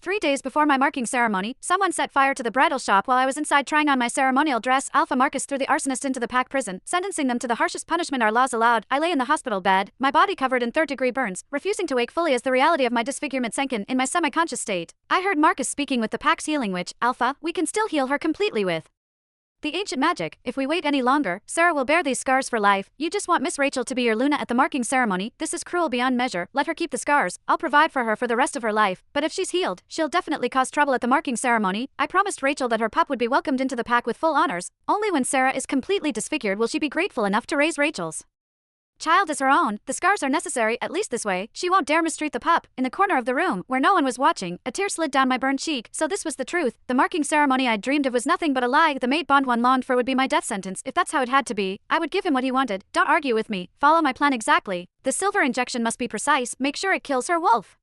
3 days before my marking ceremony, someone set fire to the bridal shop while I was inside trying on my ceremonial dress. Alpha Marcus threw the arsonist into the pack prison, sentencing them to the harshest punishment our laws allowed. I lay in the hospital bed, my body covered in third-degree burns, refusing to wake fully as the reality of my disfigurement sank in my semi-conscious state. I heard Marcus speaking with the pack's healing witch, Alpha. We can still heal her completely with the ancient magic. If we wait any longer, Sarah will bear these scars for life. You just want Miss Rachel to be your Luna at the marking ceremony. This is cruel beyond measure. Let her keep the scars. I'll provide for her for the rest of her life. But if she's healed, she'll definitely cause trouble at the marking ceremony. I promised Rachel that her pup would be welcomed into the pack with full honors. Only when Sarah is completely disfigured will she be grateful enough to raise Rachel's child as her own. The scars are necessary, at least this way. She won't dare mistreat the pup. In the corner of the room, where no one was watching, a tear slid down my burned cheek. So this was the truth. The marking ceremony I'd dreamed of was nothing but a lie. The mate bond one longed for would be my death sentence. If that's how it had to be, I would give him what he wanted. Don't argue with me. Follow my plan exactly. The silver injection must be precise. Make sure it kills her wolf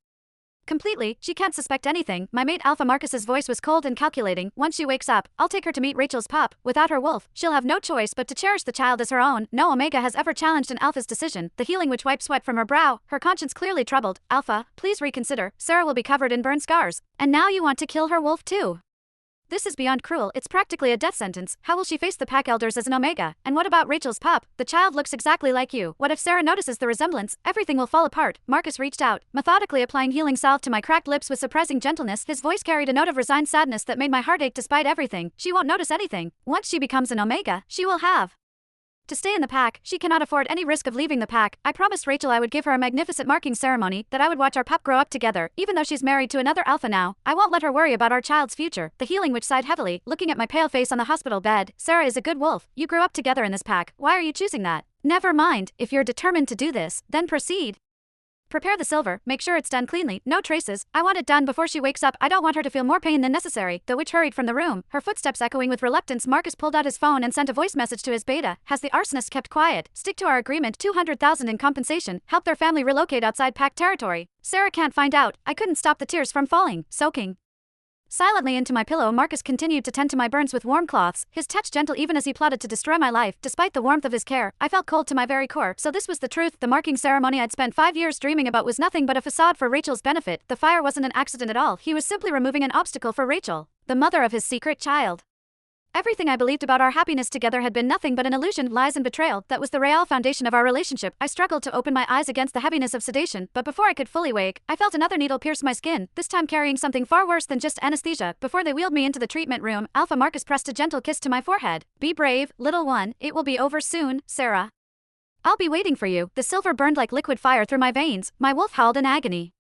completely. She can't suspect anything. My mate Alpha Marcus's voice was cold and calculating. Once she wakes up, I'll take her to meet Rachel's pup. Without her wolf, she'll have no choice but to cherish the child as her own. No Omega has ever challenged an Alpha's decision. The healing witch wiped sweat from her brow, her conscience clearly troubled. Alpha, please reconsider. Sarah will be covered in burn scars. And now you want to kill her wolf too. This is beyond cruel. It's practically a death sentence. How will she face the pack elders as an Omega? And what about Rachel's pup? The child looks exactly like you. What if Sarah notices the resemblance? Everything will fall apart. Marcus reached out, methodically applying healing salve to my cracked lips with surprising gentleness. His voice carried a note of resigned sadness that made my heart ache despite everything. She won't notice anything. Once she becomes an Omega, she will have to stay in the pack. She cannot afford any risk of leaving the pack. I promised Rachel I would give her a magnificent marking ceremony, that I would watch our pup grow up together, even though she's married to another Alpha now. I won't let her worry about our child's future. The healing witch sighed heavily, looking at my pale face on the hospital bed. Sarah is a good wolf. You grew up together in this pack. Why are you choosing that? Never mind. If you're determined to do this, then proceed. Prepare the silver, make sure it's done cleanly, no traces. I want it done before she wakes up. I don't want her to feel more pain than necessary. The witch hurried from the room, her footsteps echoing with reluctance. Marcus pulled out his phone and sent a voice message to his beta. Has the arsonist kept quiet? Stick to our agreement. 200,000 in compensation. Help their family relocate outside pack territory. Sarah can't find out. I couldn't stop the tears from falling, soaking silently into my pillow. Marcus continued to tend to my burns with warm cloths, his touch gentle even as he plotted to destroy my life. Despite the warmth of his care, I felt cold to my very core. So this was the truth. The marking ceremony I'd spent 5 years dreaming about was nothing but a facade for Rachel's benefit. The fire wasn't an accident at all. He was simply removing an obstacle for Rachel, the mother of his secret child. Everything I believed about our happiness together had been nothing but an illusion, lies and betrayal. That was the real foundation of our relationship. I struggled to open my eyes against the heaviness of sedation, but before I could fully wake, I felt another needle pierce my skin, this time carrying something far worse than just anesthesia. Before they wheeled me into the treatment room, Alpha Marcus pressed a gentle kiss to my forehead. Be brave, little one. It will be over soon, Sarah. I'll be waiting for you. The silver burned like liquid fire through my veins. My wolf howled in agony.